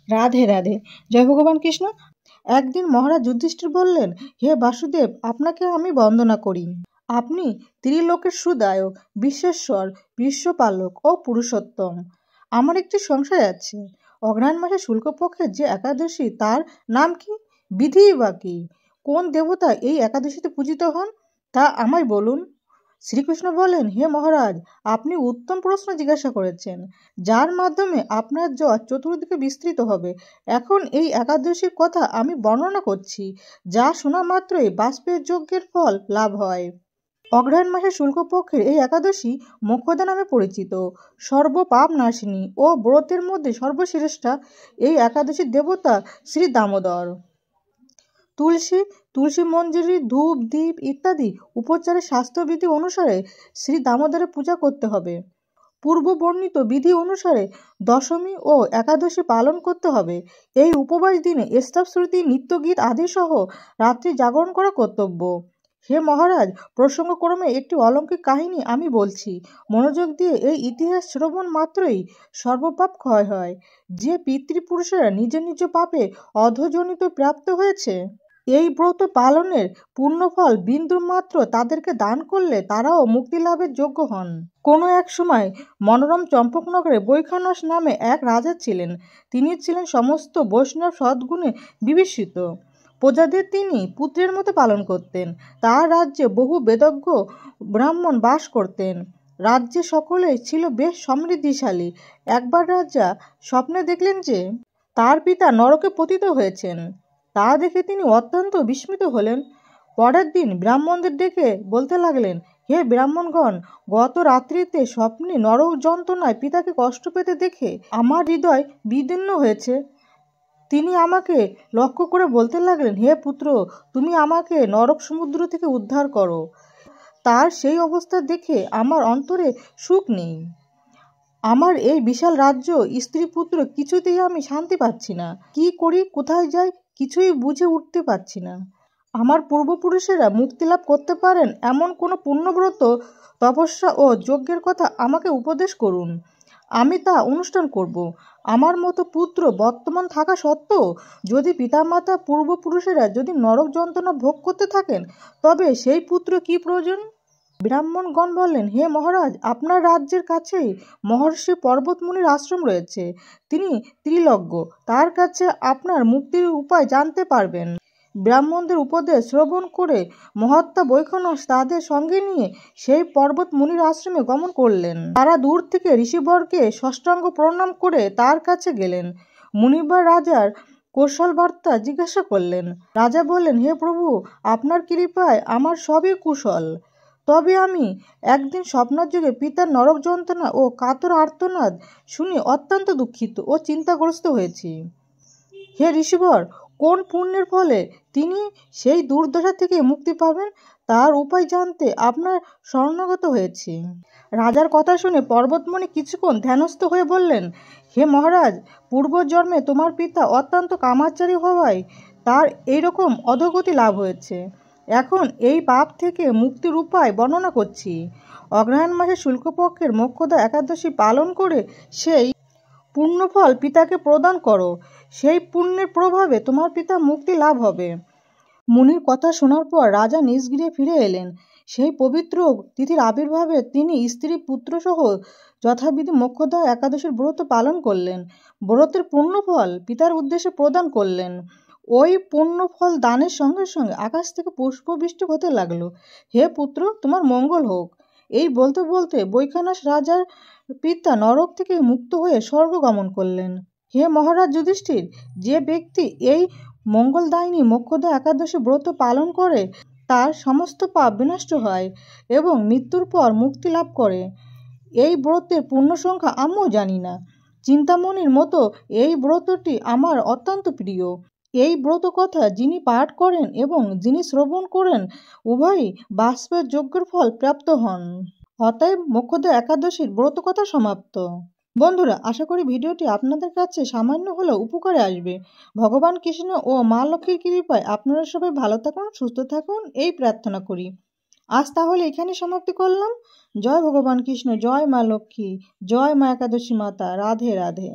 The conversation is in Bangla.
রাধে রাধে। জয় ভগবান কৃষ্ণ। একদিন মহারাজ যুধিষ্ঠির বললেন, হে বাসুদেব, আপনাকে আমি বন্দনা করি। আপনি ত্রিলোকের সুদায়ক, বিশ্বেশ্বর, বিশ্বপালক ও পুরুষোত্তম। আমার একটি সংশয় আছে। অগ্রহায়ণ মাসে শুক্লপক্ষের যে একাদশী, তার নাম কি? বিধি বা কি? কোন দেবতা এই একাদশীতে পূজিত হন তা আমায় বলুন। শ্রীকৃষ্ণ বলেন, হে মহারাজ, আপনি উত্তম প্রশ্ন জিজ্ঞাসা করেছেন, যার মাধ্যমে আপনার যশ চতুর্দিকে বিস্তৃত হবে। এখন এই একাদশীর কথা আমি বর্ণনা করছি, যা শোনা মাত্রই বাষ্পের যজ্ঞের ফল লাভ হয়। অগ্রহায়ণ মাসের শুক্লপক্ষের এই একাদশী মোক্ষদা নামে পরিচিত। সর্বপাপ নাশিনী ও ব্রতের মধ্যে সর্বশ্রেষ্ঠা এই একাদশীর দেবতা শ্রী দামোদর। তুলসী মঞ্জরি, ধূপ, দীপ ইত্যাদি উপচারের শাস্ত্রবিধি অনুসারে শ্রী দামোদরের পূজা করতে হবে। পূর্ব বর্ণিত বিধি অনুসারে দশমী ও একাদশী পালন করতে হবে। এই উপবাস দিনে স্তবশ্রুতি, নৃত্যগীত আদি সহ রাত্রি জাগরণ করা কর্তব্য। হে মহারাজ, প্রসঙ্গক্রমে একটি অলৌকিক কাহিনী আমি বলছি। মনোযোগ দিয়ে এই ইতিহাস শ্রবণ মাত্রই সর্বপাপ ক্ষয় হয়। যে পিতৃপুরুষেরা নিজ নিজ পাপে অধঃজনিত প্রাপ্ত হয়েছে, এই ব্রত পালনের পূর্ণফল বিন্দু মাত্র তাদেরকে দান করলে তারাও মুক্তি লাভের যোগ্য হন। কোনো এক সময় মনোরম চম্পকনগরে বৈখানস নামে এক রাজা ছিলেন। তিনি ছিলেন সমস্ত বৈষ্ণব সদ্গুণে বিভূষিত। প্রজাদের তিনি পুত্রের মতো পালন করতেন। তার রাজ্যে বহু বেদজ্ঞ ব্রাহ্মণ বাস করতেন। রাজ্যে সকলেই ছিল বেশ সমৃদ্ধিশালী। একবার রাজা স্বপ্নে দেখলেন যে তার পিতা নরকে পতিত হয়েছেন। তা দেখে তিনি অত্যন্ত বিস্মিত হলেন। পরের দিন ব্রাহ্মণদের ডেকে বলতে লাগলেন, হে ব্রাহ্মণগণ, গত রাত্রিতে স্বপ্নে নরক যন্ত্রণায় পিতাকে কষ্ট পেতে দেখে আমার হৃদয় বিদীর্ণ হয়েছে। তিনি আমাকে লক্ষ্য করে বলতে লাগলেন, হে পুত্র, তুমি আমাকে নরক সমুদ্র থেকে উদ্ধার করো। তার সেই অবস্থা দেখে আমার অন্তরে সুখ নেই। আমার এই বিশাল রাজ্য, স্ত্রী, পুত্র, কিছুতেই আমি শান্তি পাচ্ছি না। কি করি, কোথায় যাই, কিছুই বুঝে উঠতে পারছি না। আমার পূর্বপুরুষেরা মুক্তিলাভ করতে পারেন এমন কোনো পুণ্যব্রত, তপস্যা ও যজ্ঞের কথা আমাকে উপদেশ করুন। আমি তা অনুষ্ঠান করব। আমার মতো পুত্র বর্তমান থাকা সত্ত্বেও যদি পিতামাতা পূর্বপুরুষেরা যদি নরক যন্ত্রণা ভোগ করতে থাকেন, তবে সেই পুত্র কি প্রয়োজন? ব্রাহ্মণগণ বললেন, হে মহারাজ, আপনার রাজ্যের কাছেই মহর্ষি পর্বতমুনির আশ্রম রয়েছে। তিনি ত্রিলজ্ঞ। তার কাছে আপনার মুক্তির উপায় জানতে পারবেন। ব্রাহ্মণদের উপদেশ শ্রবণ করে মহাত্মা বৈখানস তাদের সঙ্গে নিয়ে সেই পর্বত মুনির আশ্রমে গমন করলেন। তারা দূর থেকে ঋষিবরকে ষষ্ঠাঙ্গ প্রণাম করে তার কাছে গেলেন। মুনিবার রাজার কৌশল বার্তা জিজ্ঞাসা করলেন। রাজা বললেন, হে প্রভু, আপনার কৃপায় আমার সবই কুশল। তবে আমি একদিন স্বপ্নযোগে পিতার নরক যন্ত্রণা ও কাতর আর্তনাদ শুনে অত্যন্ত দুঃখিত ও চিন্তাগ্রস্ত হয়েছি। হে ঋষিবর, কোন পুণ্যের ফলে তিনি সেই দুর্দশা থেকে মুক্তি পাবেন, তার উপায় জানতে আপনার শরণাগত হয়েছি। রাজার কথা শুনে পর্বতমুনি কিছুক্ষণ ধ্যানস্থ হয়ে বললেন, হে মহারাজ, পূর্বজন্মে তোমার পিতা অত্যন্ত কামাচারী হওয়ায় তার এইরকম অধোগতি লাভ হয়েছে। এখন এই পাপ থেকে মুক্তির উপায় বর্ণনা করছি। অগ্রহায়ণ মাসে শুক্লপক্ষের মোক্ষদা একাদশী পালন করে সেই পুণ্যফল পিতাকে প্রদান করো। সেই পুণ্যের প্রভাবে তোমার পিতা মুক্তি লাভ হবে। মুনির কথা শোনার পর রাজা নিজ গৃহে ফিরে এলেন। সেই পবিত্র তিথির আবির্ভাবে তিনি স্ত্রী, পুত্র সহ যথাবিধি মোক্ষদা একাদশীর ব্রত পালন করলেন। ব্রতের পুণ্যফল পিতার উদ্দেশ্যে প্রদান করলেন। ওই পুণ্যফল দানের সঙ্গে সঙ্গে আকাশ থেকে পুষ্পবৃষ্টি হতে লাগলো। হে পুত্র, তোমার মঙ্গল হোক। এই বলতে বলতে বৈখানস রাজার পিতা নরক থেকে মুক্ত হয়ে স্বর্গ গমন করলেন। হে মহারাজ যুধিষ্ঠির, যে ব্যক্তি এই মঙ্গলদায়িনী মোক্ষদা একাদশী ব্রত পালন করে তার সমস্ত পাপ বিনষ্ট হয় এবং মৃত্যুর পর মুক্তি লাভ করে। এই ব্রতের পূর্ণ সংখ্যা আমিও জানি না। চিন্তামণির মতো এই ব্রতটি আমার অত্যন্ত প্রিয়। এই ব্রত কথা যিনি পাঠ করেন এবং যিনি শ্রবণ করেন, উভয়ই বাষ্পের যজ্ঞের ফল প্রাপ্ত হন। অতএব মোক্ষদা একাদশীর ব্রত কথা সমাপ্ত। বন্ধুরা, আশা করি ভিডিওটি আপনাদের কাছে সামান্য হলেও উপকারে আসবে। ভগবান কৃষ্ণ ও মা লক্ষ্মীর কৃপায় আপনারা সবাই ভালো থাকুন, সুস্থ থাকুন, এই প্রার্থনা করি। আজ তাহলে এখানে সমাপ্তি করলাম। জয় ভগবান কৃষ্ণ, জয় মা লক্ষ্মী, জয় মা একাদশী মাতা। রাধে রাধে।